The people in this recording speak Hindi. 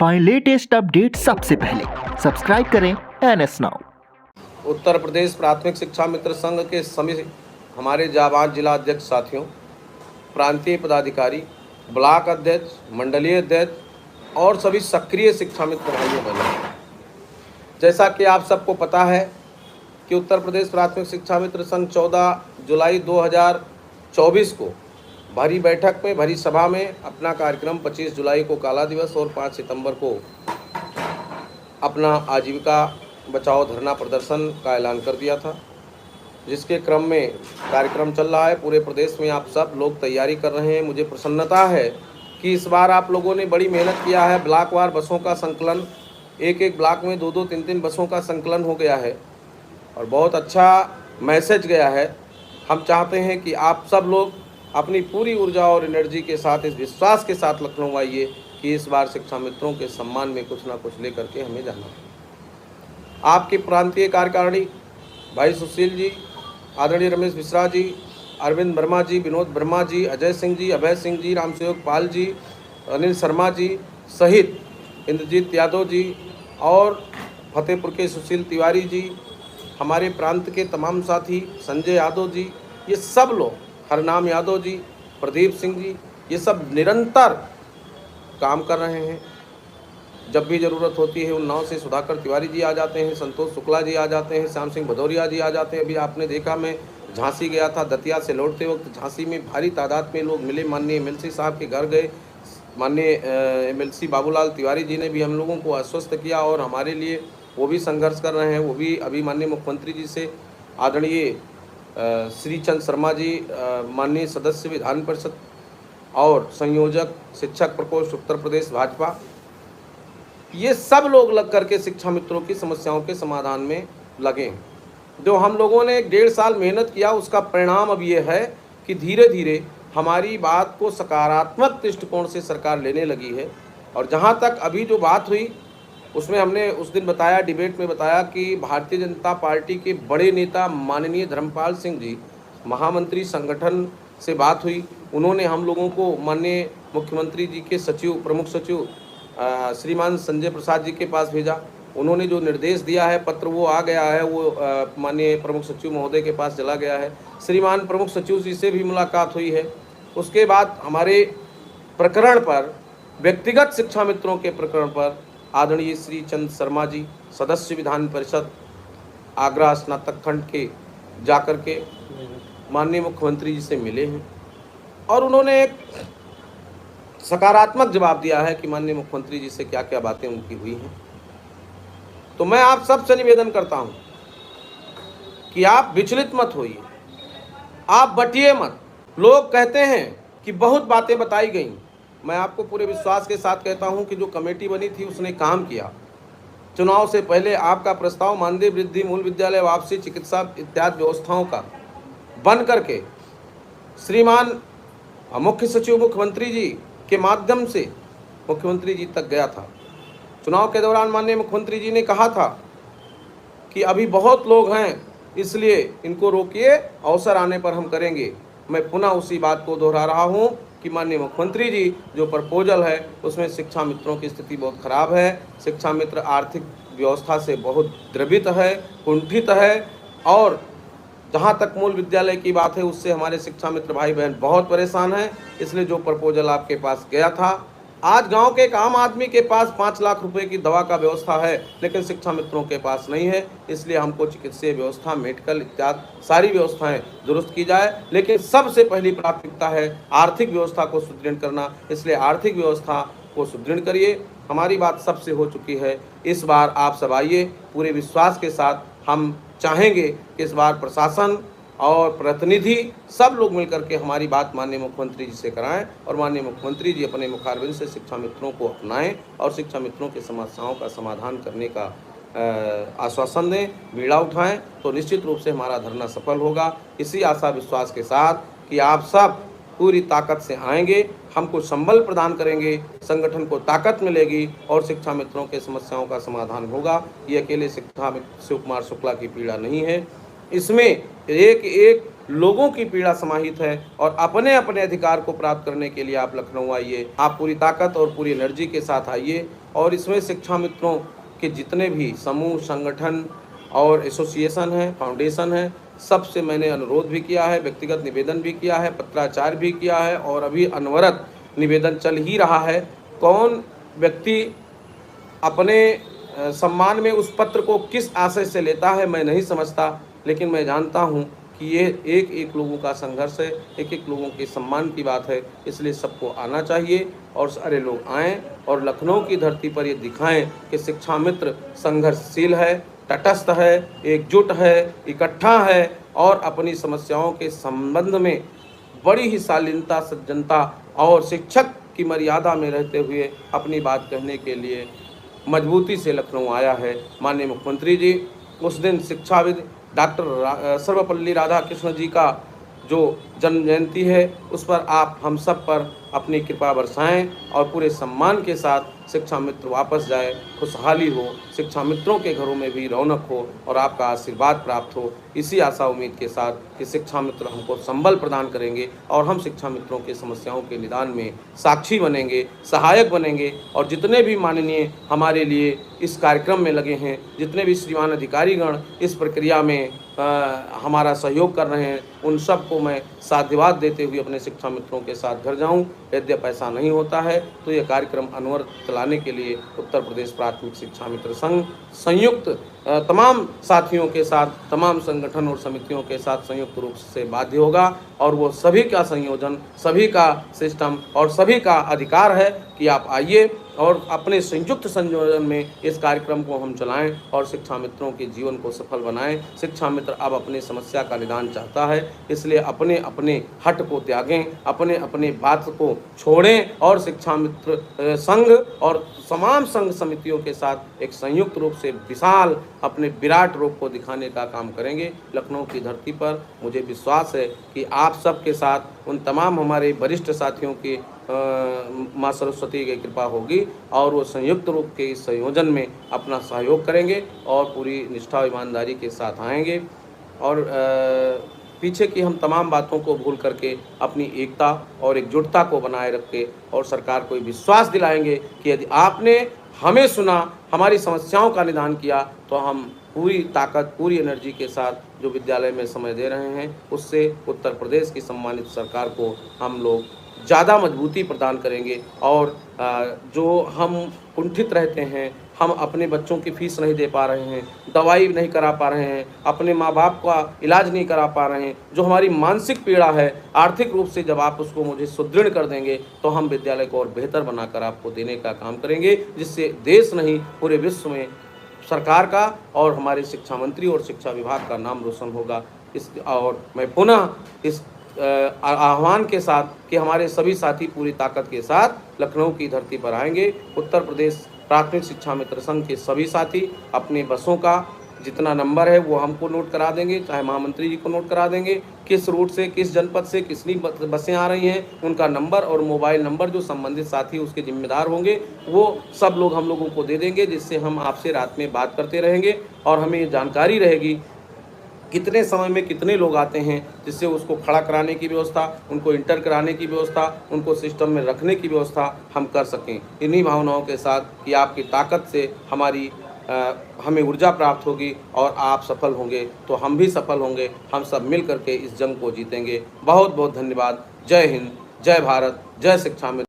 पाएं लेटेस्ट अपडेट सबसे पहले। सब्सक्राइब करें NS नाउ। उत्तर प्रदेश प्राथमिक शिक्षा मित्र संघ के सभी हमारे जाबाज जिला अध्यक्ष साथियों, प्रांतीय पदाधिकारी, ब्लॉक अध्यक्ष, मंडलीय अध्यक्ष और सभी सक्रिय शिक्षा मित्र भाइयों बहनों, जैसा कि आप सबको पता है कि उत्तर प्रदेश प्राथमिक शिक्षा मित्र संघ 14 जुलाई 2024 को भरी बैठक में, भरी सभा में अपना कार्यक्रम 25 जुलाई को काला दिवस और 5 सितंबर को अपना आजीविका बचाओ धरना प्रदर्शन का ऐलान कर दिया था, जिसके क्रम में कार्यक्रम चल रहा है। पूरे प्रदेश में आप सब लोग तैयारी कर रहे हैं। मुझे प्रसन्नता है कि इस बार आप लोगों ने बड़ी मेहनत किया है। ब्लॉकवार बसों का संकलन, एक एक ब्लॉक में 2-2, 3-3 बसों का संकलन हो गया है और बहुत अच्छा मैसेज गया है। हम चाहते हैं कि आप सब लोग अपनी पूरी ऊर्जा और एनर्जी के साथ, इस विश्वास के साथ लखनऊ आइए कि इस बार शिक्षा मित्रों के सम्मान में कुछ ना कुछ लेकर के हमें जाना है। आपकी प्रांतीय कार्यकारिणी भाई सुशील जी, आदरणीय रमेश मिश्रा जी, अरविंद वर्मा जी, विनोद वर्मा जी, अजय सिंह जी, अभय सिंह जी, रामसेवक पाल जी, अनिल शर्मा जी सहित इंद्रजीत यादव जी और फतेहपुर के सुशील तिवारी जी, हमारे प्रांत के तमाम साथी, संजय यादव जी, ये सब लोग, हरनाम यादव जी, प्रदीप सिंह जी, ये सब निरंतर काम कर रहे हैं। जब भी ज़रूरत होती है उन्नाव से सुधाकर तिवारी जी आ जाते हैं, संतोष शुक्ला जी आ जाते हैं, श्याम सिंह भदौरिया जी आ जाते हैं। अभी आपने देखा, मैं झांसी गया था, दतिया से लौटते वक्त झांसी में भारी तादाद में लोग मिले। माननीय MLC साहब के घर गए। माननीय MLC बाबूलाल तिवारी जी ने भी हम लोगों को आश्वस्त किया और हमारे लिए वो भी संघर्ष कर रहे हैं। वो भी अभी माननीय मुख्यमंत्री जी से, आदरणीय श्री चंद शर्मा जी, माननीय सदस्य विधान परिषद और संयोजक शिक्षक प्रकोष्ठ उत्तर प्रदेश भाजपा, ये सब लोग लग करके शिक्षा मित्रों की समस्याओं के समाधान में लगे। जो हम लोगों ने 1.5 साल मेहनत किया, उसका परिणाम अब ये है कि धीरे धीरे हमारी बात को सकारात्मक दृष्टिकोण से सरकार लेने लगी है। और जहाँ तक अभी जो बात हुई, उसमें हमने उस दिन बताया, डिबेट में बताया कि भारतीय जनता पार्टी के बड़े नेता माननीय धर्मपाल सिंह जी, महामंत्री संगठन से बात हुई। उन्होंने हम लोगों को माननीय मुख्यमंत्री जी के सचिव, प्रमुख सचिव श्रीमान संजय प्रसाद जी के पास भेजा। उन्होंने जो निर्देश दिया है, पत्र वो आ गया है, वो माननीय प्रमुख सचिव महोदय के पास चला गया है। श्रीमान प्रमुख सचिव जी से भी मुलाकात हुई है। उसके बाद हमारे प्रकरण पर, व्यक्तिगत शिक्षा मित्रों के प्रकरण पर, आदरणीय श्री चंद शर्मा जी, सदस्य विधान परिषद आगरा स्नातक खंड के, जाकर के माननीय मुख्यमंत्री जी से मिले हैं और उन्होंने एक सकारात्मक जवाब दिया है कि माननीय मुख्यमंत्री जी से क्या क्या बातें उनकी हुई हैं। तो मैं आप सबसे निवेदन करता हूं कि आप विचलित मत होइए, आप बटिए मत। लोग कहते हैं कि बहुत बातें बताई गई। मैं आपको पूरे विश्वास के साथ कहता हूं कि जो कमेटी बनी थी उसने काम किया। चुनाव से पहले आपका प्रस्ताव मानदेय वृद्धि, मूल विद्यालय वापसी, चिकित्सा इत्यादि व्यवस्थाओं का बन करके श्रीमान मुख्य सचिव मुख्यमंत्री जी के माध्यम से मुख्यमंत्री जी तक गया था। चुनाव के दौरान माननीय मुख्यमंत्री जी ने कहा था कि अभी बहुत लोग हैं, इसलिए इनको रोकिए, अवसर आने पर हम करेंगे। मैं पुनः उसी बात को दोहरा रहा हूं कि माननीय मुख्यमंत्री जी जो प्रपोजल है उसमें शिक्षा मित्रों की स्थिति बहुत खराब है। शिक्षा मित्र आर्थिक व्यवस्था से बहुत द्रवित है, कुंठित है और जहाँ तक मूल विद्यालय की बात है उससे हमारे शिक्षा मित्र भाई बहन बहुत परेशान हैं। इसलिए जो प्रपोजल आपके पास गया था, आज गांव के एक आम आदमी के पास 5 लाख रुपए की दवा का व्यवस्था है, लेकिन शिक्षा मित्रों के पास नहीं है। इसलिए हमको चिकित्सीय व्यवस्था, मेडिकल इत्यादि सारी व्यवस्थाएं दुरुस्त की जाए, लेकिन सबसे पहली प्राथमिकता है आर्थिक व्यवस्था को सुदृढ़ करना। इसलिए आर्थिक व्यवस्था को सुदृढ़ करिए। हमारी बात सबसे हो चुकी है। इस बार आप सब आइए, पूरे विश्वास के साथ हम चाहेंगे कि इस बार प्रशासन और प्रतिनिधि सब लोग मिलकर के हमारी बात माननीय मुख्यमंत्री जी से कराएं और माननीय मुख्यमंत्री जी अपने मुखारबिंद से शिक्षा मित्रों को अपनाएं और शिक्षा मित्रों की समस्याओं का समाधान करने का आश्वासन दें, बीड़ा उठाएं, तो निश्चित रूप से हमारा धरना सफल होगा। इसी आशा विश्वास के साथ कि आप सब पूरी ताकत से आएंगे, हमको संबल प्रदान करेंगे, संगठन को ताकत मिलेगी और शिक्षा मित्रों के समस्याओं का समाधान होगा। ये अकेले शिक्षा मित्र शिव कुमार शुक्ला की पीड़ा नहीं है, इसमें एक एक लोगों की पीड़ा समाहित है और अपने अपने अधिकार को प्राप्त करने के लिए आप लखनऊ आइए। आप पूरी ताकत और पूरी एनर्जी के साथ आइए और इसमें शिक्षा मित्रों के जितने भी समूह, संगठन और एसोसिएशन है, फाउंडेशन है, सबसे मैंने अनुरोध भी किया है, व्यक्तिगत निवेदन भी किया है, पत्राचार भी किया है और अभी अनवरत निवेदन चल ही रहा है। कौन व्यक्ति अपने सम्मान में उस पत्र को किस आशय से लेता है मैं नहीं समझता, लेकिन मैं जानता हूँ कि ये एक एक लोगों का संघर्ष है, एक एक लोगों के सम्मान की बात है। इसलिए सबको आना चाहिए और सारे लोग आएँ और लखनऊ की धरती पर ये दिखाएं कि शिक्षा मित्र संघर्षशील है, तटस्थ है, एकजुट है, इकट्ठा है और अपनी समस्याओं के संबंध में बड़ी ही शालीनता, सज्जनता और शिक्षक की मर्यादा में रहते हुए अपनी बात कहने के लिए मजबूती से लखनऊ आया है। माननीय मुख्यमंत्री जी उस दिन शिक्षाविद डॉक्टर सर्वपल्ली राधाकृष्ण जी का जो जन्म जयंती है उस पर आप हम सब पर अपनी कृपा बरसाएं और पूरे सम्मान के साथ शिक्षा मित्र वापस जाए, खुशहाली हो, शिक्षा मित्रों के घरों में भी रौनक हो और आपका आशीर्वाद प्राप्त हो। इसी आशा उम्मीद के साथ कि शिक्षा मित्र हमको संबल प्रदान करेंगे और हम शिक्षा मित्रों के समस्याओं के निदान में साक्षी बनेंगे, सहायक बनेंगे और जितने भी माननीय हमारे लिए इस कार्यक्रम में लगे हैं, जितने भी श्रीमान अधिकारीगण इस प्रक्रिया में हमारा सहयोग कर रहे हैं, उन सबको मैं साधुवाद देते हुए अपने शिक्षा मित्रों के साथ घर जाऊं। यद्यपि ऐसा नहीं होता है तो यह कार्यक्रम अनवरत चलाने के लिए उत्तर प्रदेश प्राथमिक शिक्षा मित्र संघ संयुक्त तमाम साथियों के साथ, तमाम संगठन और समितियों के साथ संयुक्त रूप से बाध्य होगा और वो सभी का संयोजन, सभी का सिस्टम और सभी का अधिकार है कि आप आइए और अपने संयुक्त संयोजन में इस कार्यक्रम को हम चलाएं और शिक्षा मित्रों के जीवन को सफल बनाएं। शिक्षा मित्र अब अपनी समस्या का निदान चाहता है, इसलिए अपने अपने हट को त्यागें, अपने अपने बात को छोड़ें और शिक्षा मित्र संघ और तमाम संघ समितियों के साथ एक संयुक्त रूप से विशाल अपने विराट रूप को दिखाने का काम करेंगे। लखनऊ की धरती पर मुझे विश्वास है कि आप सबके साथ उन तमाम हमारे वरिष्ठ साथियों की माँ सरस्वती की कृपा होगी और वो संयुक्त रूप के इस संयोजन में अपना सहयोग करेंगे और पूरी निष्ठा और ईमानदारी के साथ आएंगे और पीछे की हम तमाम बातों को भूल करके अपनी एकता और एकजुटता को बनाए रख के और सरकार को विश्वास दिलाएंगे कि यदि आपने हमें सुना, हमारी समस्याओं का निदान किया तो हम पूरी ताकत, पूरी एनर्जी के साथ जो विद्यालय में समय दे रहे हैं उससे उत्तर प्रदेश की सम्मानित सरकार को हम लोग ज़्यादा मजबूती प्रदान करेंगे और जो हम कुंठित रहते हैं, हम अपने बच्चों की फीस नहीं दे पा रहे हैं, दवाई नहीं करा पा रहे हैं, अपने माँ बाप का इलाज नहीं करा पा रहे हैं, जो हमारी मानसिक पीड़ा है आर्थिक रूप से जब आप उसको मुझे सुदृढ़ कर देंगे तो हम विद्यालय को और बेहतर बनाकर आपको देने का काम करेंगे, जिससे देश नहीं पूरे विश्व में सरकार का और हमारे शिक्षा मंत्री और शिक्षा विभाग का नाम रोशन होगा। और मैं पुनः इस आह्वान के साथ कि हमारे सभी साथी पूरी ताकत के साथ लखनऊ की धरती पर आएंगे। उत्तर प्रदेश प्राथमिक शिक्षा मित्र संघ के सभी साथी अपनी बसों का जितना नंबर है वो हमको नोट करा देंगे, चाहे महामंत्री जी को नोट करा देंगे, किस रूट से, किस जनपद से कितनी बसें आ रही हैं, उनका नंबर और मोबाइल नंबर जो संबंधित साथी उसके जिम्मेदार होंगे वो सब लोग हम लोगों को दे देंगे, जिससे हम आपसे रात में बात करते रहेंगे और हमें ये जानकारी रहेगी कितने समय में कितने लोग आते हैं, जिससे उसको खड़ा कराने की व्यवस्था, उनको इंटर कराने की व्यवस्था, उनको सिस्टम में रखने की व्यवस्था हम कर सकें। इन्हीं भावनाओं के साथ कि आपकी ताकत से हमें ऊर्जा प्राप्त होगी और आप सफल होंगे तो हम भी सफल होंगे, हम सब मिल करके इस जंग को जीतेंगे। बहुत बहुत धन्यवाद। जय हिंद, जय भारत, जय शिक्षा मित्र।